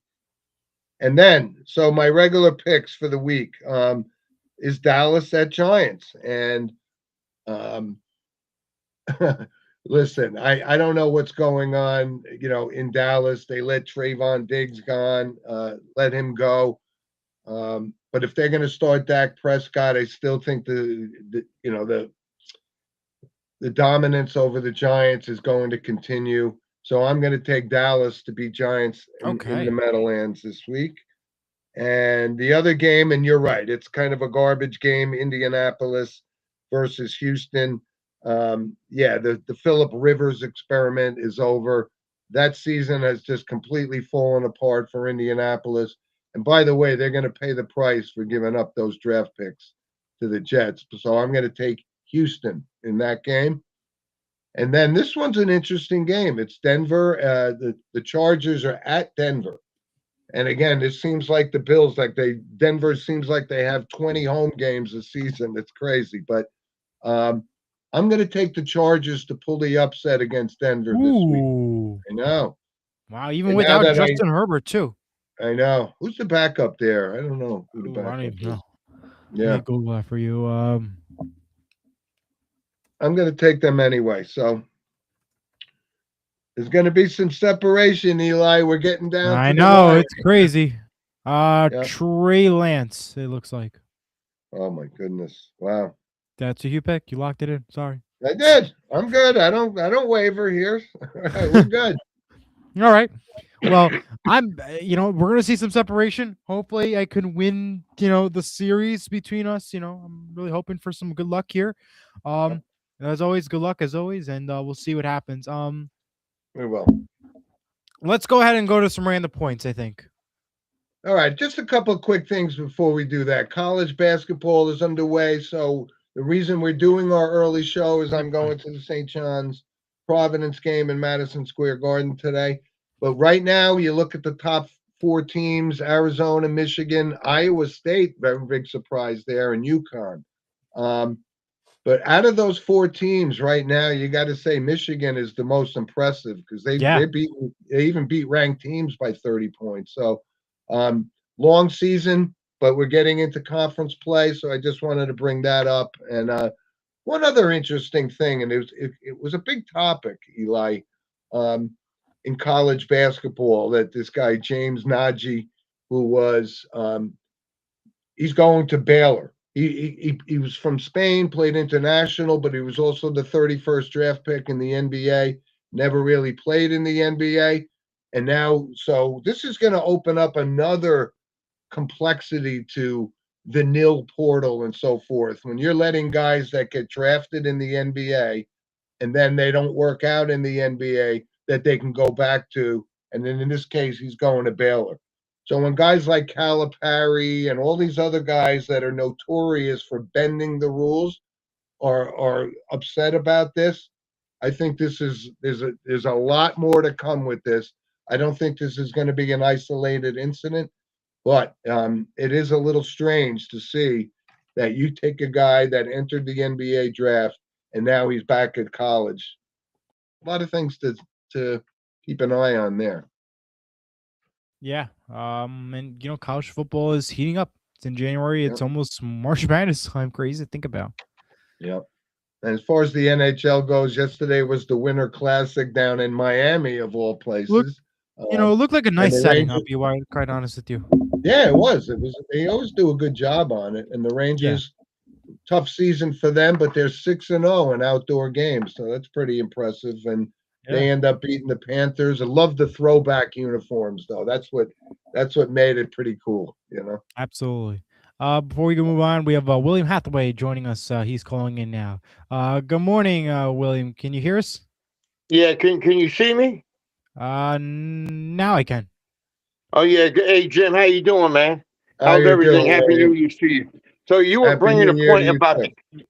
and then, so my regular picks for the week is Dallas at Giants. And um, listen, I don't know what's going on, in Dallas. They let Trayvon Diggs let him go. But if they're going to start Dak Prescott, I still think the dominance over the Giants is going to continue. So I'm going to take Dallas to beat Giants in the Okay. Meadowlands this week. And the other game, and you're right, it's kind of a garbage game, Indianapolis versus Houston. Yeah, the Philip Rivers experiment is over. That season has just completely fallen apart for Indianapolis. And by the way, they're going to pay the price for giving up those draft picks to the Jets. So I'm going to take Houston in that game. And then this one's an interesting game. It's Denver. The Chargers are at Denver. And again, this seems like the Bills, Denver seems like they have 20 home games a season. It's crazy. But I'm going to take the Chargers to pull the upset against Denver this week. Ooh. I know. Wow. Even And now without that Justin Herbert, too. I know. Who's the backup there? I don't know who the Ooh, I backup don't even is. know. Yeah. Let me Google that for you. I'm going to take them anyway. So there's going to be some separation, Eli. We're getting down I to the know wire. it's crazy. Yeah. Trey Lance. It looks like Oh my goodness. Wow. that's a you pick. You locked it in. Sorry. I did. I'm good. I don't waver here. All right, we're good. All right. Well, we're gonna see some separation. Hopefully, I can win. The series between us. I'm really hoping for some good luck here. As always, good luck as always, and we'll see what happens. We will. Let's go ahead and go to some random points. I think. All right, just a couple of quick things before we do that. College basketball is underway, so the reason we're doing our early show is I'm going to the St. John's Providence game in Madison Square Garden today. But right now, you look at the top 4 teams: Arizona, Michigan, Iowa State, very big surprise there, and UConn. But out of those 4 teams right now, you got to say Michigan is the most impressive because they even beat ranked teams by 30 points. So long season, but we're getting into conference play, so I just wanted to bring that up. And one other interesting thing, and it was a big topic, Eli, in college basketball, that this guy James Nagy, who was he's going to Baylor. He was from Spain, played international, but he was also the 31st draft pick in the NBA. Never really played in the NBA. And now, so this is going to open up another complexity to the nil portal and so forth. When you're letting guys that get drafted in the NBA and then they don't work out in the NBA, that they can go back to. And then in this case, he's going to Baylor. So when guys like Calipari and all these other guys that are notorious for bending the rules are upset about this, I think there's a lot more to come with this. I don't think this is going to be an isolated incident, but it is a little strange to see that you take a guy that entered the NBA draft and now he's back at college. A lot of things to keep an eye on there. Yeah. And college football is heating up. It's in January. It's Yep. almost March Madness time. Crazy to think about. Yep. And as far as the NHL goes, yesterday was the Winter Classic down in Miami, of all places. It looked like a nice the setting. Rangers- I'll be quite honest with you. Yeah, it was. It was. They always do a good job on it. And the Rangers, tough season for them, but they're 6-0 in outdoor games, so that's pretty impressive. And they end up beating the Panthers. I love the throwback uniforms, though. That's what made it pretty cool. Absolutely. Before we can move on, we have William Hathaway joining us. He's calling in now. Good morning, William. Can you hear us? Yeah, can you see me? Now I can. Oh yeah. Hey Jim, how you doing, man? How How's you everything? doing, Happy William? New Year to you. So you were Happy bringing New a Year to point you about too.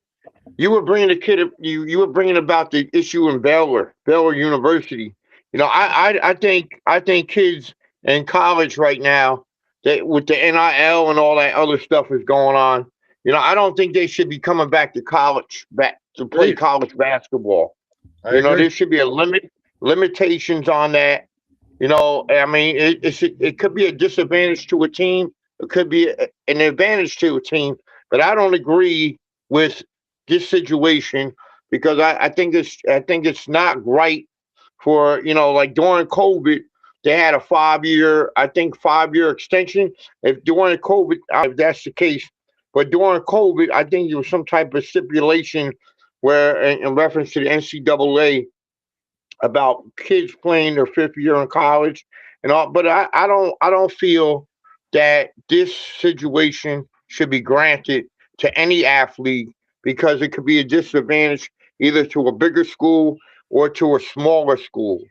you were bringing the kid. You were bringing about the issue in Baylor University. I think kids in college right now, that with the NIL and all that other stuff is going on. I don't think they should be coming back to college back to play Agreed. college basketball. I agree. There should be a limitations on that. I mean, it could be a disadvantage to a team. It could be an advantage to a team. But I don't agree with this situation because I think it's not right for like during COVID they had a 5 year, I think 5 year extension. If during COVID, if that's the case, but during COVID, I think there was some type of stipulation where in reference to the NCAA about kids playing their 5th year in college and all. But I don't feel that this situation should be granted to any athlete because it could be a disadvantage either to a bigger school or to a smaller school.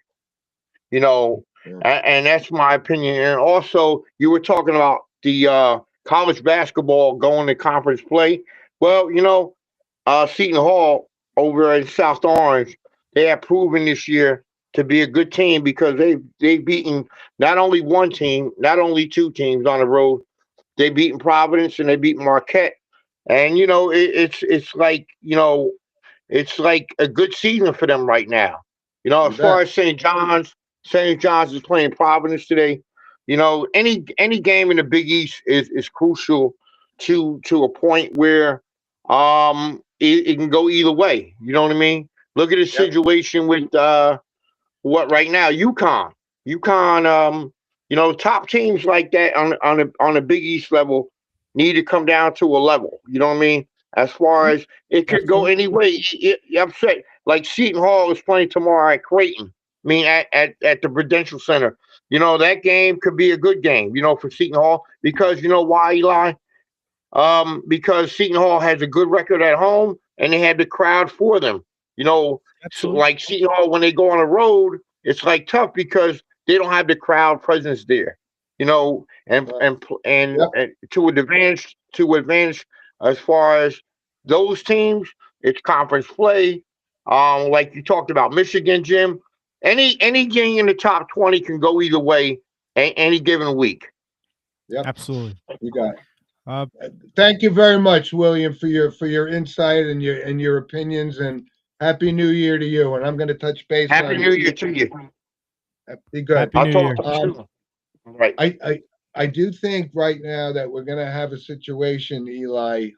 You know, Yeah. and that's my opinion. And also, you were talking about the college basketball going to conference play. Well, Seton Hall over in South Orange, they have proven this year to be a good team because they've beaten not only one team, not only two teams on the road. They beaten Providence and they beat Marquette, and it's like it's like a good season for them right now. You As far bet. as St. John's is playing Providence today. Any game in the Big East is crucial to a point where it can go either way. You know what I mean? Look at the Yep. situation with what right now UConn. Top teams like that on the Big East level need to come down to a level. You know what I mean? As far Mhm. as it could go Absolutely. any way. I'm saying like Seton Hall is playing tomorrow at Creighton. I mean at the Prudential Center. That game could be a good game. For Seton Hall because you know why, Eli? Because Seton Hall has a good record at home and they had the crowd for them. So Absolutely. like Seton Hall when they go on the road, it's like tough because they don't have the crowd presence there. And Uh, and Yep. and to advantage as far as those teams, it's conference play. Like you talked about Michigan, Jim. Any game in the top 20 can go either way any given week. Yep. Absolutely. You got it. Uh, Thank you very much, William, for your insight and your opinions. And Happy New Year to you. And I'm going to touch base Happy on. New Year to you. Be good. Happy I'll New talk Year. to you soon. All right. I do think right now that we're going to have a situation, Eli.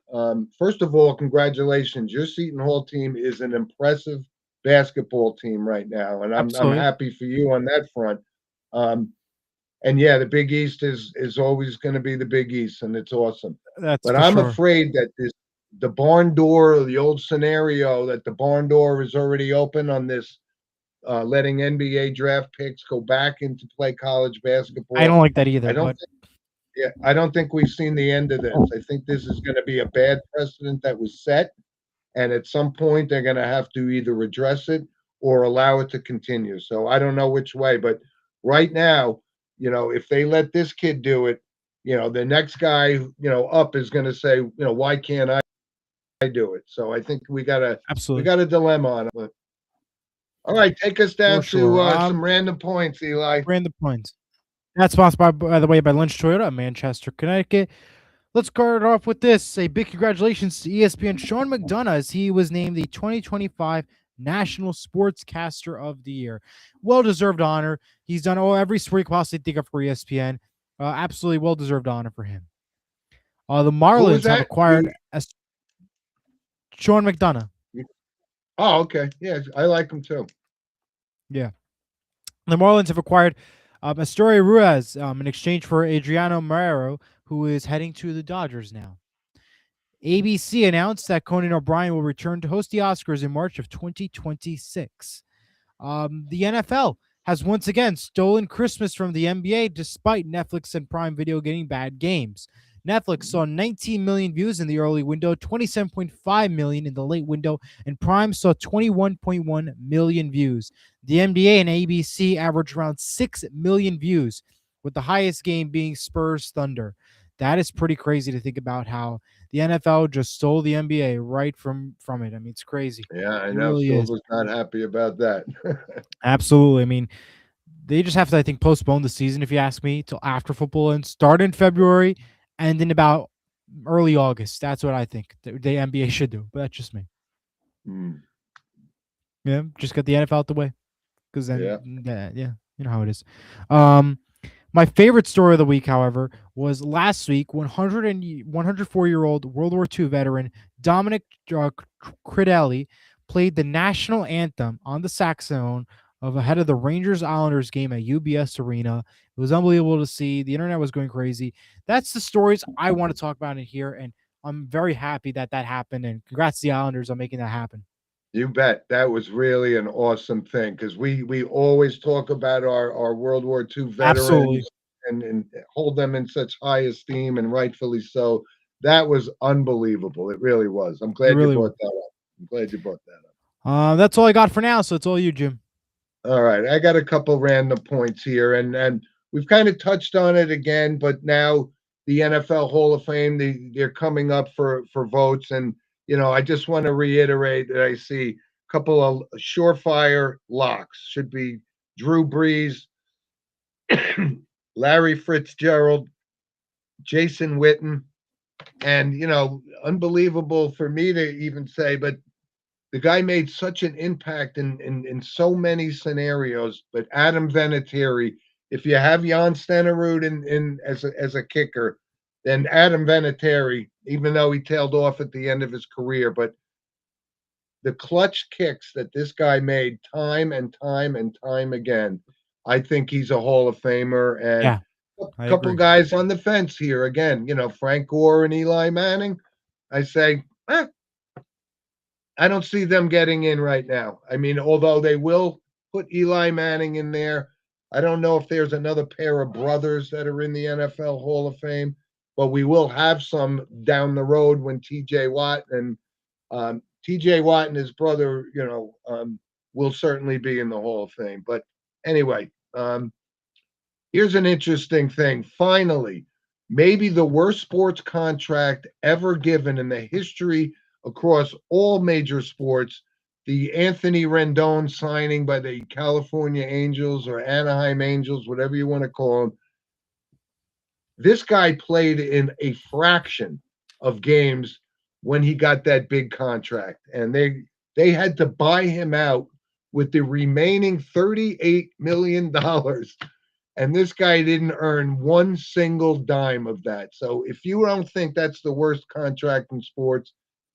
First of all, congratulations. Your Seton Hall team is an impressive basketball team right now, and I'm Absolutely. happy for you on that front. Um, and yeah, the Big East is always going to be the Big East, and it's awesome. That's But for I'm sure. afraid that the barn door, the old scenario that the barn door is already open on this, letting NBA draft picks go back into play college I don't basketball. like that I either, don't but yeah, I don't think we've seen the end of this. I think this is going to be a bad precedent that was set, and at some point they're going to have to either address it or allow it to continue. So I don't know which way, but right now, if they let this kid do it, the next guy, up is going to say, why can't I do it? So I think we absolutely. got a dilemma on it. But, all right, take us For down sure. to some random points, Eli. Random points. That's sponsored by the way, by Lynch Toyota of Manchester, Connecticut. Let's start off with this. A big congratulations to ESPN Sean McDonough as he was named the 2025 National Sportscaster of the Year. Well-deserved honor. He's done every sport you could possibly think of for ESPN. Absolutely well-deserved honor for him. The Who was Marlins have that? acquired Sean McDonough. Oh, okay. Yeah, I like him too. Yeah. The Marlins have acquired Astoria Ruiz in exchange for Adriano Marrero, who is heading to the Dodgers now. ABC announced that Conan O'Brien will return to host the Oscars in March of 2026. The NFL has once again stolen Christmas from the NBA despite Netflix and Prime Video getting bad games. Netflix saw 19 million views in the early window, 27.5 million in the late window, and Prime saw 21.1 million views. The NBA and ABC averaged around 6 million views, with the highest game being Spurs Thunder. that is pretty crazy to think about how the NFL just stole the NBA right from it. I mean, it's crazy. Yeah, I It know really is. Silver's not happy about that. Absolutely. I mean, they just have to, I think, postpone the season, if you ask me, till after football and start in February and in about early August. That's what I think the NBA should do. But that's just me. Hmm, Yeah, just get the NFL out the way, because yeah. then, yeah, you know how it is. Um, my favorite story of the week, however, was last week. 104-year-old World War II veteran Dominic Cridelli played the national anthem on the saxophone ahead of the Rangers Islanders game at UBS Arena. It was unbelievable to see. The internet was going crazy. That's the stories I want to talk about in here, and I'm very happy that happened. And congrats to the Islanders on making that happen. You bet. That was really an awesome thing because we always talk about our World War II Absolutely. veterans and hold them in such high esteem, and rightfully so. That was unbelievable. It really was. I'm It glad you really brought was. that up. I'm glad you brought that up. That's all I got for now. So it's all you, Jim. All right, I got a couple random points here, and we've kind of touched on it again, but now the NFL Hall of Fame, they're coming up for votes, and I just want to reiterate that I see a couple of surefire locks should be Drew Brees, Larry Fitzgerald, Jason Witten, and unbelievable for me to even say, but the guy made such an impact in so many scenarios. But Adam Vinatieri, if you have Jan Stenerud in as a kicker, then Adam Vinatieri, even though he tailed off at the end of his career, but the clutch kicks that this guy made time and time and time again, I think he's a Hall of Famer. And Yeah, a I couple agree. guys on the fence here again, Frank Gore and Eli Manning. I say, I don't see them getting in right now. I mean, although they will put Eli Manning in there, I don't know if there's another pair of brothers that are in the NFL Hall of Fame, but we will have some down the road when TJ Watt and his brother, will certainly be in the Hall of Fame. But anyway, here's an interesting thing. Finally, maybe the worst sports contract ever given in the history across all major sports, the Anthony Rendon signing by the California Angels or Anaheim Angels, whatever you want to call them. This guy played in a fraction of games when he got that big contract, and they had to buy him out with the remaining $38 million. And this guy didn't earn one single dime of that. So if you don't think that's the worst contract in sports,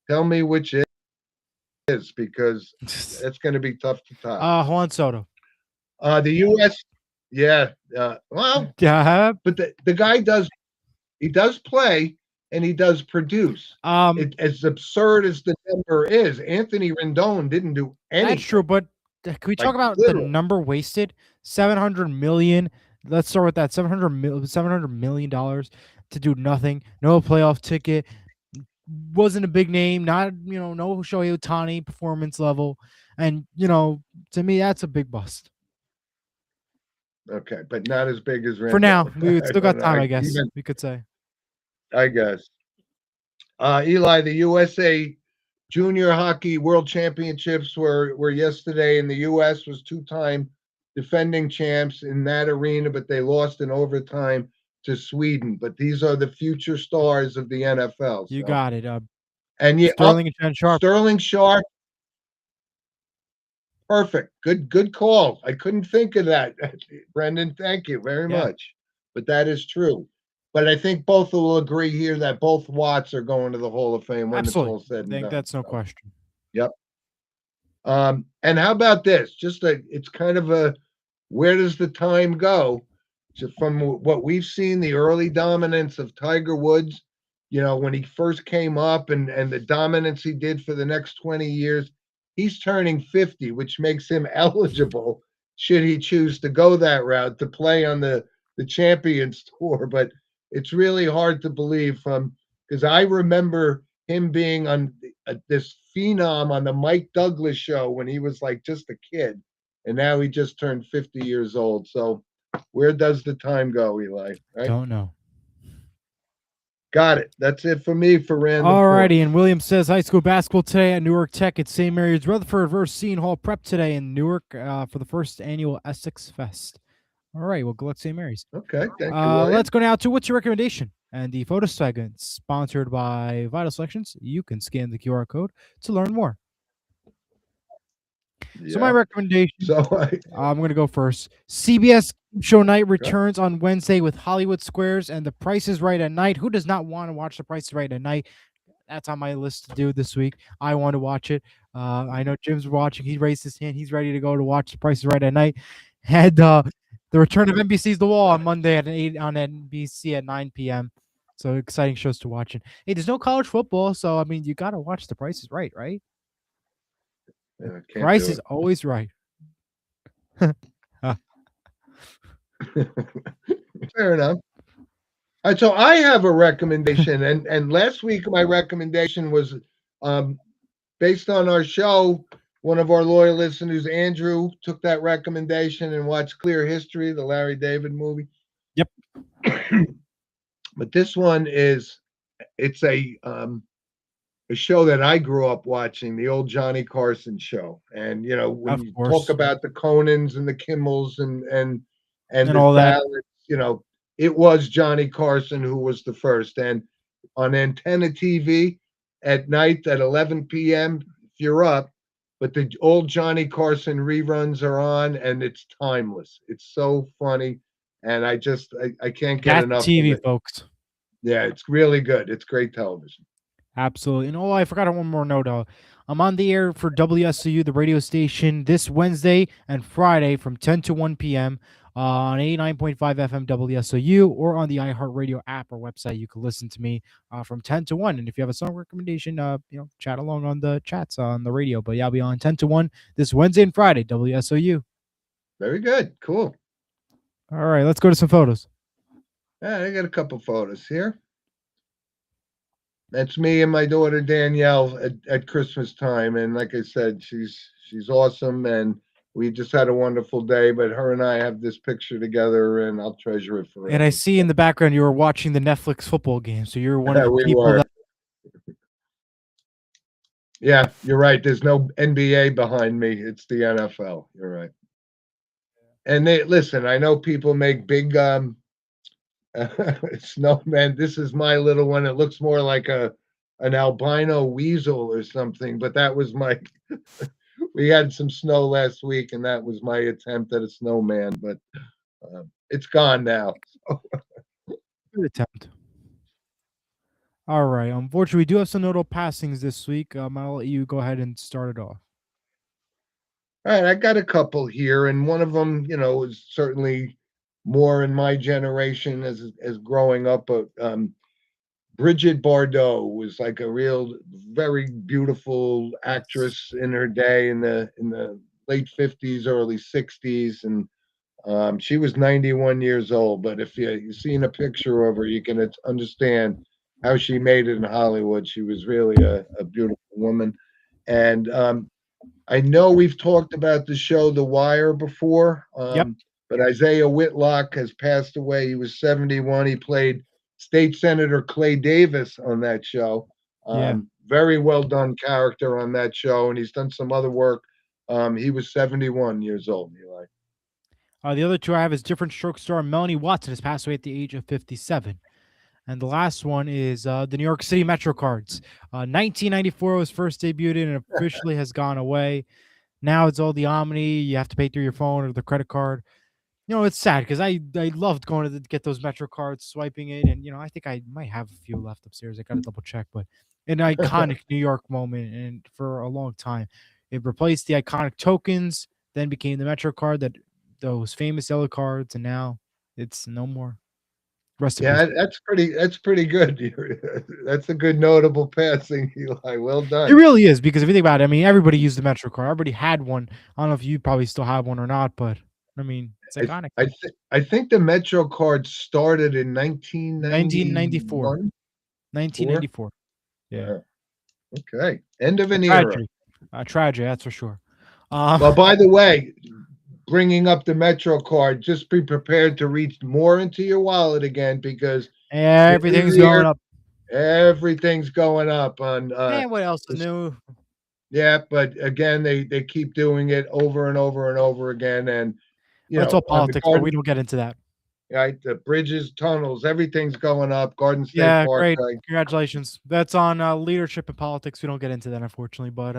tell me which is, because it's going to be tough to top. Juan Soto. The U.S. Yeah. Well, Yeah. but the guy does play and he does produce. As absurd as the number is, Anthony Rendon didn't do anything. That's true, but can we talk about literally. the number wasted? 700 million. Let's start with that. $700 million to do nothing. No playoff ticket. Wasn't a big name. Not no Shohei Ohtani performance level. And to me, that's a big bust. Okay, but not as big as Rendon. For now, we still got don't know. time. I guess we could say. I guess. Eli, the USA Junior Hockey World Championships were yesterday, and the U.S. was two-time defending champs in that arena, but they lost in overtime to Sweden. But these are the future stars of the NFL. You got it. And Sterling and Shannon Sharp. Sterling Sharp. Perfect. Good call. I couldn't think of that, Brendan. Thank you very much. But that is true. But I think both will agree here that both Watts are going to the Hall of Fame when Absolutely. it's all said and I think done. that's no question. Yep. And how about this? It's kind of a, where does the time go? So from what we've seen, the early dominance of Tiger Woods, when he first came up and the dominance he did for the next 20 years, he's turning 50, which makes him eligible, should he choose to go that route, to play on the Champions Tour. But it's really hard to believe, because I remember him being on this phenom on the Mike Douglas show when he was like just a kid, and now he just turned 50 years old. So where does the time go, Eli? Right? Don't know. Got it. That's it for me for random. Alrighty, points. and William says high school basketball today at Newark Tech at St. Mary's Rutherford versus Seton Hall Prep today in Newark for the first annual Essex Fest. All right, well, good luck, St. Mary's. Okay, thank you, William. Let's go now to what's your recommendation? And the photo segment sponsored by Vital Selections. You can scan the QR code to learn more. So my Yeah. recommendation, So I'm going to go first. CBS Show Night returns on Wednesday with Hollywood Squares and The Price is Right at Night. Who does not want to watch The Price is Right at Night? That's on my list to do this week. I want to watch it. I know Jim's watching. He raised his hand. He's ready to go to watch The Price is Right at Night. And the return of NBC's The Wall on Monday at 8 on NBC at 9 p.m. So exciting shows to watch. And hey, there's no college football, so I mean, you got to watch The Price is Right, right? yeah, Price is always right. fair enough. All right, so I have a recommendation, and last week my recommendation was based on our show. One of our loyal listeners, Andrew, took that recommendation and watched Clear History, the Larry David movie. Yep. But this one it's a show that I grew up watching, the old Johnny Carson show. And you know, when Of you course. talk about the Conans and the Kimmels and the all that. Fallows, you know, it was Johnny Carson who was the first. And on Antenna TV at night at 11 p.m., if you're up, but the old Johnny Carson reruns are on, and it's timeless. It's so funny, and I can't get That's enough TV, of it. folks. Yeah, it's really good. It's great television. Absolutely. And I forgot one more note. I'm on the air for WSU, the radio station, this Wednesday and Friday from 10 to 1 p.m. On 89.5 FM WSOU or on the iHeartRadio app or website. You can listen to me from 10 to 1. And if you have a song recommendation, chat along on the chats on the radio. But yeah, I'll be on 10 to 1 this Wednesday and Friday, WSOU. Very good. Cool. All right, let's go to some photos. Yeah, I got a couple photos here. That's me and my daughter Danielle at Christmas time, and like I said, she's awesome, and we just had a wonderful day. But her and I have this picture together, and I'll treasure it forever. And I see in the background you were watching the Netflix football game, so you're one of the we people were. that. Yeah, you're right. There's no NBA behind me. It's the NFL. You're right. And listen. I know people make big snowman. This is my little one. It looks more like an albino weasel or something, but that was my we had some snow last week, and that was my attempt at a snowman, but it's gone now. Good attempt. All right. Unfortunately, we do have some notable passings this week. I'll let you go ahead and start it off. All right, I got a couple here, and one of them, you know, is certainly more in my generation as growing up. But Bridget Bardot was like a real, very beautiful actress in her day in the late 50s, early 60s, and she was 91 years old. But if you've seen a picture of her, you can understand how she made it in Hollywood. She was really a beautiful woman, and I know we've talked about the show The Wire before. Yep. But Isaiah Whitlock has passed away. He was 71. He played State Senator Clay Davis on that show. Very well done character on that show, and he's done some other work. He was 71 years old, Eli. The other two I have is different stroke star Melanie Watson has passed away at the age of 57. And the last one is the New York City Metro Cards. 1994 was first debuted and officially has gone away. Now it's all the Omni. You have to pay through your phone or the credit card. You know, it's sad because I loved going to get those Metro Cards, swiping it. And, you know, I think I might have a few left upstairs. I got to double check. But an iconic New York moment and for a long time. It replaced the iconic tokens, then became the Metro Card, those famous yellow cards, and now it's no more. Yeah, that's pretty good. That's a good notable passing, Eli. Well done. It really is, because if you think about it, I mean, everybody used the Metro Card. Everybody had one. I don't know if you probably still have one or not, but I mean, it's iconic. I think the Metro Card started in 1994. 1994. Yeah. Okay. End of an era. Tragedy, that's for sure. Well, by the way, bringing up the Metro Card, just be prepared to reach more into your wallet again, because everything's going up. Everything's going up on Man, what else is this- new? yeah, but again, they keep doing it over and over and over again. And you That's know, all on the politics, but garden, we don't get into that. right, the bridges, tunnels, everything's going up. Garden State Yeah, Park, great. Congratulations. That's on leadership and politics. We don't get into that, unfortunately. But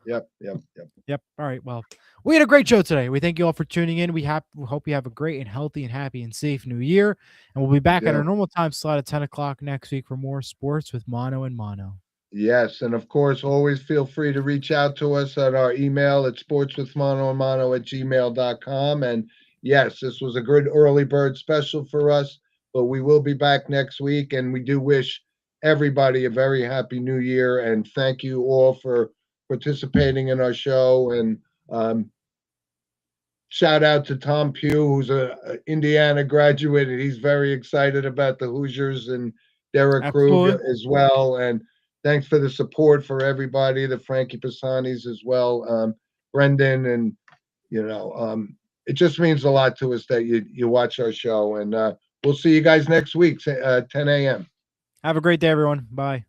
yep. yep. All right. Well, we had a great show today. We thank you all for tuning in. We hope you have a great and healthy and happy and safe new year. And we'll be back at Yeah. our normal time slot at 10 o'clock next week for more sports with Mono and Mono. Yes, and of course, always feel free to reach out to us at our email at sportswithmonoandmono@gmail.com. And yes, this was a good early bird special for us, but we will be back next week. And we do wish everybody a very happy new year. And thank you all for participating in our show. And shout out to Tom Pugh, who's a Indiana graduate, and he's very excited about the Hoosiers, and Derek Krug Absolutely. as well. And thanks for the support for everybody, the Frankie Pisanis as well, Brendan, and it just means a lot to us that you watch our show. And we'll see you guys next week, 10 a.m. Have a great day, everyone. Bye.